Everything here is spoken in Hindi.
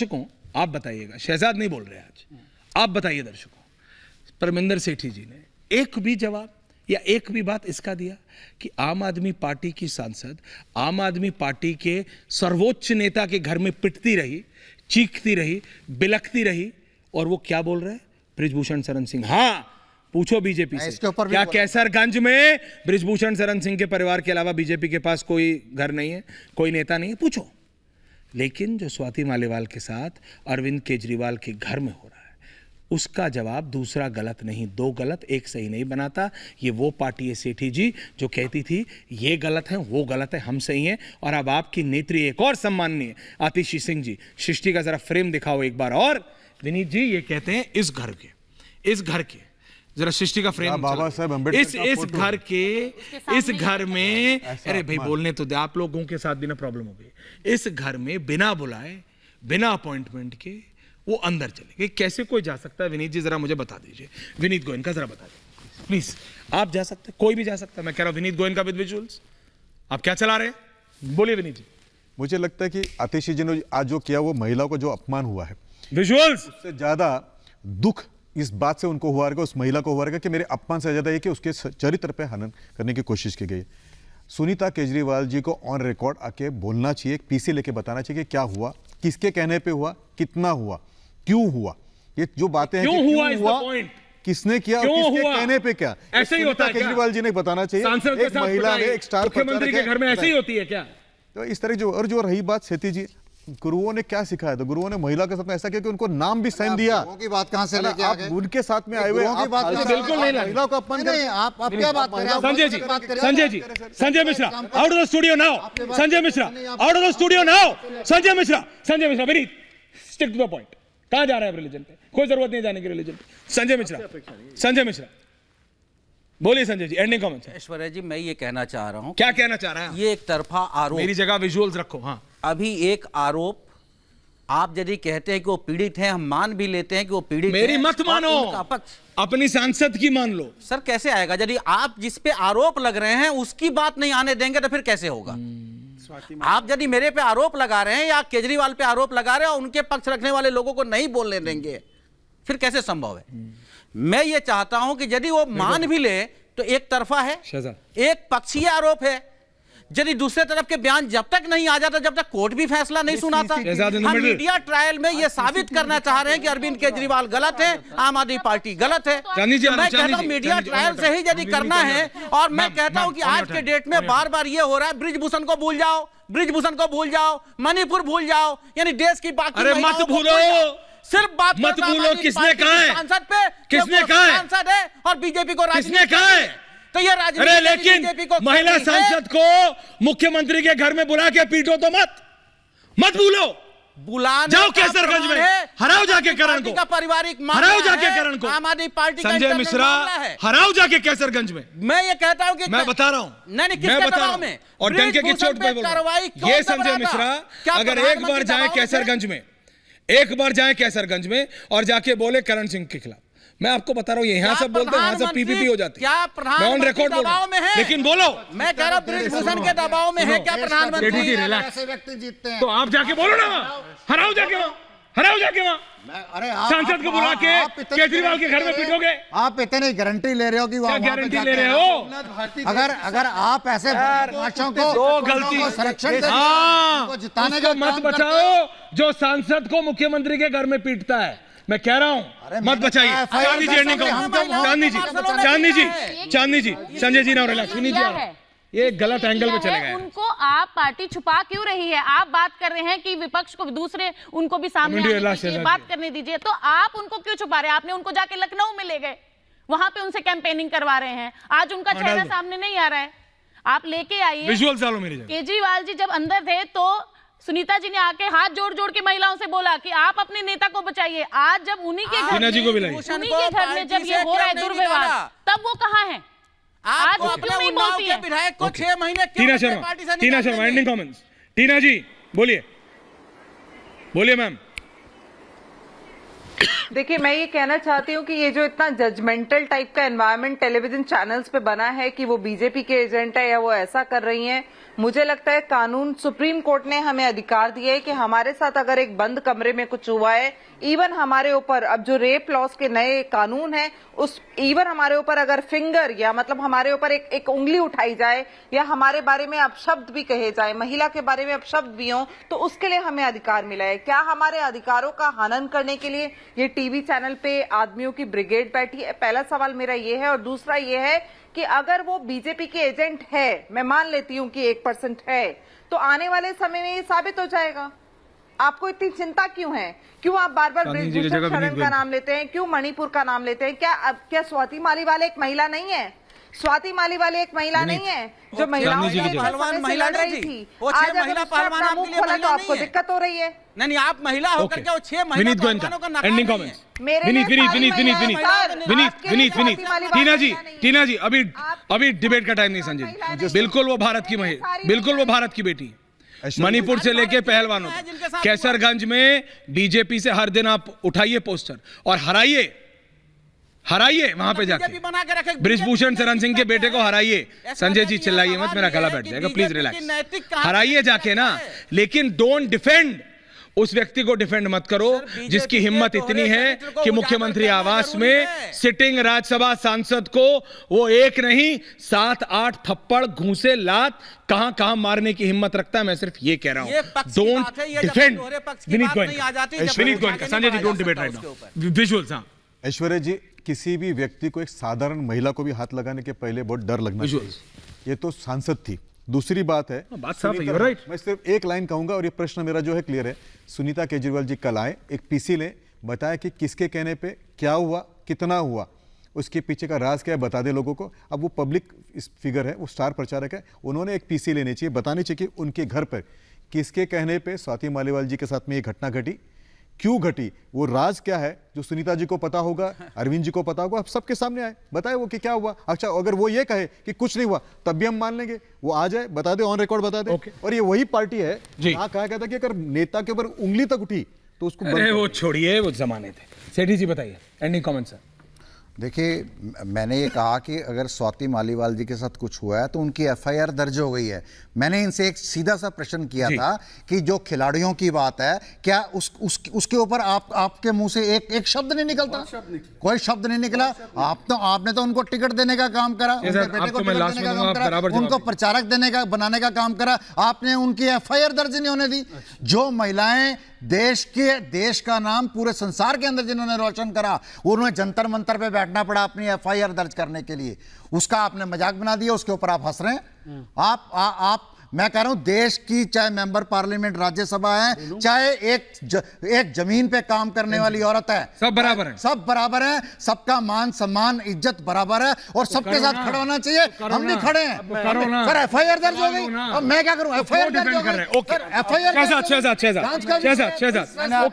दर्शकों आप बताइएगा, शहजाद नहीं बोल रहे आज, आप बताइए दर्शकों, परमिंदर सेठी जी ने एक भी जवाब या एक भी बात इसका दिया कि आम आदमी पार्टी की सांसद आम आदमी पार्टी के सर्वोच्च नेता के घर में पिटती रही, चीखती रही, बिलखती रही, और वो क्या बोल रहे हैं? बृजभूषण शरण सिंह। हाँ, पूछो बीजेपी से, क्या कैसरगंज में बृजभूषण शरण सिंह के परिवार के अलावा बीजेपी के पास कोई घर नहीं है, कोई नेता नहीं है? पूछो। लेकिन जो स्वाति मालीवाल के साथ अरविंद केजरीवाल के घर में हो रहा है, उसका जवाब दूसरा गलत नहीं, दो गलत एक सही नहीं बनाता। ये वो पार्टी है सेठी जी जो कहती थी ये गलत है, वो गलत है, हम सही हैं। और अब आपकी नेत्री एक और सम्माननीय आतिशी सिंह जी, सृष्टि का जरा फ्रेम दिखाओ एक बार। और विनीत जी ये कहते हैं इस घर के जरा सृष्टि का फ्रेम, बाबा साहब अम्बेडकर इस घर में, अरे भाई बोलने तो दे, आप लोगों के साथ भी ना प्रॉब्लम हो गई। इस घर में बिना बुलाए, बिना अपॉइंटमेंट के वो अंदर चले गए। कैसे कोई जा सकता है? विनीत जी जरा मुझे बता दीजिए, विनीत गोयन का जरा बता दीजिए प्लीज। आप जा सकते हैं, कोई भी जा सकता है। मैं कह रहा हूं विनीत गोयन का विद विजुअल्स। आप क्या चला रहे हैं? बोलिए विनीत जी। मुझे लगता है कि आतिशी जी ने आज जो किया वो महिलाओं को जो अपमान हुआ है, विजुअल्स, उससे ज्यादा दुख इस बात से उनको हुआ रहेगा, उस महिला को हुआ रहेगा कि मेरे अपमान से ज्यादा है कि उसके चरित्र पे हनन करने की कोशिश की गई। सुनीता केजरीवाल जी को ऑन रिकॉर्ड आके बोलना चाहिए, पीसी लेके बताना चाहिए कि क्या हुआ, किसके कहने पे हुआ, कितना हुआ, क्यों हुआ। ये जो बातें हैं क्यों कि हुआ, किसने किया, किसके कहने पे क्या, ऐसे ही होता है। केजरीवाल जी ने बताना चाहिए। एक महिला ने एक स्टार मुख्यमंत्री के घर में ऐसे ही होती है क्या? तो इस तरह जो रही बात सेठी जी, गुरुओं ने क्या सिखाया था? गुरुओं ने महिला के साथ में ऐसा किया कि उनको नाम भी सहन दिया। गुरुओं की बात कहां से लेके आ गए? उनके साथ में आए हुए बिल्कुल नहीं, महिला को अपमान नहीं, आप क्या बात कर रहे हैं? Sanjay Mishra out of the studio now. Sanjay Mishra out of the studio now. Sanjay Mishra Vineet, stick to the point. कहां जा रहा है रिलीजन पे? कोई जरूरत नहीं जाने की रिलीजन पे। संजय मिश्रा बोलिए। Sanjay ji ending comments. ऐश्वर्या जी मैं ये कहना चाह रहा हूं, क्या कहना चाह रहा है? ये एक तरफा आरोप, मेरी जगह विजुअल्स रखो। हाँ, अभी एक आरोप आप यदि कहते हैं कि वो पीड़ित हैं, हम मान भी लेते हैं कि वो पीड़ित मेरी हैं, मत मानो, अपनी सांसद की मान लो। सर कैसे आएगा? यदि आप जिस पे आरोप लग रहे हैं उसकी बात नहीं आने देंगे तो फिर कैसे होगा? आप यदि मेरे पे आरोप लगा रहे हैं या केजरीवाल पे आरोप लगा रहे हैं और उनके पक्ष रखने वाले लोगों को नहीं बोलने देंगे, फिर कैसे संभव है? मैं ये चाहता हूं कि यदि वो मान भी ले तो एक तरफा है, एक पक्षीय आरोप है। यदि दूसरे तरफ के बयान जब तक नहीं आ जाता, जब तक कोर्ट भी फैसला नहीं सुनाता, हम मीडिया ट्रायल में ये साबित करना चाह रहे हैं कि अरविंद केजरीवाल गलत है, आम आदमी पार्टी गलत है। मैं कहता हूं मीडिया ट्रायल से ही यदि करना है, और मैं कहता हूं कि आज के डेट में बार बार ये हो रहा है, बृजभूषण को भूल जाओ, मणिपुर भूल जाओ, यानी देश की बाकी मत भूलो, सिर्फ बात मत भूलो। किसने कहा है? सांसद पे, किसने कहा है? सांसद है और बीजेपी को किसने कहा है? तो ये राजनीति, अरे लेकिन महिला सांसद को मुख्यमंत्री के घर में बुला के पीटो तो मत भूलो। बुलाने जाओ कैसरगंज में, हराओ जाके करण को, पारिवारिक हराओ जाके करण को। आम आदमी पार्टी संजय मिश्रा हराओ जाके कैसरगंज में। मैं ये कहता हूं कि मैं बता रहा हूं, मैं बता रहा हूं, और डंके की चोट पे बोल रहा हूं। ये संजय मिश्रा अगर एक बार जाए कैसरगंज में और जाके बोले करण सिंह के खिलाफ, मैं आपको बता रहा हूं, यहां सब बोलते हैं, वहां सब पीपीपी हो जाती है। क्या प्रधानमंत्री दबाव में है? लेकिन बोलो, मैं कह रहा हूं बृजभूषण के दबाव में है क्या प्रधानमंत्री? ऐसे व्यक्ति जीतते हैं तो आप जाके बोलो ना, हराओ जाके वहां। अरे सांसद को बुला के केजरीवाल के घर में पीटोगे? आप इतनी गारंटी ले रहे हो कि क्या गारंटी ले रहे हो? अगर आप ऐसे बच्चों को दो गलती संरक्षण जिताने का मत बचाओ जो सांसद को मुख्यमंत्री के घर में पीटता है। मैं कह रहा हूं मत बचाइए। चांदनी जी संजय जी ना रिलैक्स। विनीत जी ये गलत एंगल पे चले गए। उनको आप पार्टी छुपा क्यों रही है? आप बात कर रहे हैं कि विपक्ष को दूसरे उनको भी सामने आने दीजिए, बात करने दीजिए, तो आप उनको क्यों छुपा रहे हैं? आपने उनको जाके लखनऊ में ले गए, वहां पे उनसे कैंपेनिंग करवा रहे हैं, आज उनका चेहरा सामने नहीं आ रहा है। आप लेके आइए विजुअल्स डालो मेरी। केजरीवाल जी जब अंदर थे तो सुनीता जी ने आके हाथ जोड़ जोड़ के महिलाओं से बोला कि आप अपने नेता को बचाइए। आज जब उन्हीं के घर में जब ये हो रहा है दुर्व्यवहार, तब वो कहाँ है? आज वो क्यों नहीं बोलती है? विधायक को 6 महीने टीना शर्मा एंडिंग कमेंट्स। टीना जी बोलिए मैम। देखिए, मैं ये कहना चाहती हूँ कि ये जो इतना जजमेंटल टाइप का एनवायरनमेंट टेलीविजन चैनल्स पे बना है कि वो बीजेपी के एजेंट है या वो ऐसा कर रही हैं, मुझे लगता है कानून, सुप्रीम कोर्ट ने हमें अधिकार दिया है कि हमारे साथ अगर एक बंद कमरे में कुछ हुआ है, इवन हमारे ऊपर अब जो रेप लॉस के नए कानून है, उस इवन हमारे ऊपर अगर फिंगर या मतलब हमारे ऊपर एक उंगली उठाई जाए या हमारे बारे में अपशब्द भी कहे जाए, महिला के बारे में अपशब्द भी हो, तो उसके लिए हमें अधिकार मिला है। क्या हमारे अधिकारों का हनन करने के लिए ये टीवी चैनल पे आदमियों की ब्रिगेड बैठी है? पहला सवाल मेरा ये है। और दूसरा ये है कि अगर वो बीजेपी के एजेंट है, मैं मान लेती हूं कि 1% है, तो आने वाले समय में ये साबित हो जाएगा। आपको इतनी चिंता क्यों है? क्यों आप बार बार ब्रिजभूषण शरण का नाम लेते हैं? क्यों मणिपुर का नाम लेते हैं? क्या स्वाति मालीवाल एक महिला नहीं है? स्वाति मालीवाल एक महिला नहीं है जो महिलाओं के पहलवान महिला लड़ रही नहीं थी? वो आज 6 अगर महिला उसने पहलवान अपना मुंह आपके लिए खोला तो महिला आपको नहीं है। दिक्कत हो रही है? नहीं, आप महिला होकर के वो 6 महिला विनीत गोयनका, पहलवानों का नकार एंडिंग नहीं कमेंट्स। है। मेरे विनीत लिए विनीत सारी विनीत विनीत महिलाएं विनीत सर, विनीत आपके लिए विनीत विनीत स्वाति मालीवाल टीना जी, महिला नहीं है। टीना जी, अभी आप- अभी डिबेट का टाइम नहीं संजय महिला जी। नहीं। बिल्कुल वो भारत की महिला, बिल्कुल वो भारत की बेटी है। मणिपुर से लेके पहलवानों तक, कैसरगंज में बीजेपी से हर दिन आप उठाइए पोस्टर और हराइए वहां पे जाके, बना के रखे, ब्रिजभूषण शरण सिंह के बेटे को हराइए। संजय जी चिल्लाइए मत, मेरा गला बैठ जाएगा, प्लीज रिलैक्स। हराइए जाके ना, लेकिन डोंट डिफेंड, उस व्यक्ति को डिफेंड मत करो जिसकी हिम्मत इतनी है कि मुख्यमंत्री आवास में सिटिंग राज्यसभा सांसद को वो एक नहीं 7-8 थप्पड़, घूंसे, लात कहां कहां मारने की हिम्मत रखता है। मैं सिर्फ ये कह रहा हूं, don't defend. Vineet Goenka, Sanjay ji don't debate right now, visuals. हां ऐश्वर्या जी, किसी भी व्यक्ति को, एक साधारण महिला को भी हाथ लगाने के पहले बहुत डर लगना चाहिए। ये तो सांसद थी। दूसरी बात है, बात साफ है, सुनीता, you're right। मैं सिर्फ एक लाइन कहूंगा और ये प्रश्न मेरा जो है क्लियर है। सुनीता केजरीवाल जी कल आए, एक पीसी ले, बताया कि किसके कहने पे क्या हुआ, कितना हुआ, उसके पीछे का राज क्या है बता दे लोगों को। अब वो पब्लिक इस फिगर है, वो स्टार प्रचारक है, उन्होंने एक पीसी लेनी चाहिए, बतानी चाहिए कि उनके घर पर किसके कहने पे स्वाति मालीवाल जी के साथ में ये घटना घटी, क्यों घटी, वो राज क्या है जो सुनीता जी को पता होगा, अरविंद जी को पता होगा, अब सबके सामने आए, बताए वो कि क्या हुआ। अच्छा, अगर वो ये कहे कि कुछ नहीं हुआ तब भी हम मान लेंगे, वो आ जाए, बता दे, ऑन रिकॉर्ड बता दे। और ये वही पार्टी है जहां कहा गया था कि अगर नेता के ऊपर उंगली तक उठी तो उसको बंद अरे कर वो दो। छोड़िए, वो जमाने थे। सेठी जी बताइए, एंडिंग कमेंट सर। देखिए, मैंने ये कहा कि अगर स्वाति मालीवाल जी के साथ कुछ हुआ है तो उनकी एफआईआर दर्ज हो गई है। मैंने इनसे एक सीधा सा प्रश्न किया था कि जो खिलाड़ियों की बात है, क्या उसके ऊपर आपके मुंह से एक शब्द नहीं निकलता? कोई शब्द नहीं निकला। आपने तो उनको टिकट देने का काम करा, उनके बेटे को टिकट देने का काम करा, उनको प्रचारक बनाने का काम करा। आपने उनकी एफआईआर दर्ज नहीं होने दी। जो महिलाएं देश का नाम पूरे संसार के अंदर जिन्होंने रोशन करा, उन्होंने जंतर मंतर पे बैठना पड़ा अपनी एफआईआर दर्ज करने के लिए, उसका आपने मजाक बना दिया, उसके ऊपर आप हंस रहे हैं। आप मैं कह रहा हूं, देश की चाहे मेंबर पार्लियामेंट राज्यसभा है, चाहे एक जमीन पे काम करने वाली औरत है, सब बराबर है, सब बराबर है, सबका मान सम्मान इज्जत बराबर है और सबके साथ खड़ा होना चाहिए। हम भी खड़े हैं। सर एफआईआर दर्ज हो गई, अब मैं क्या करूं? एफआईआर दर्ज हो गई, एफआईआर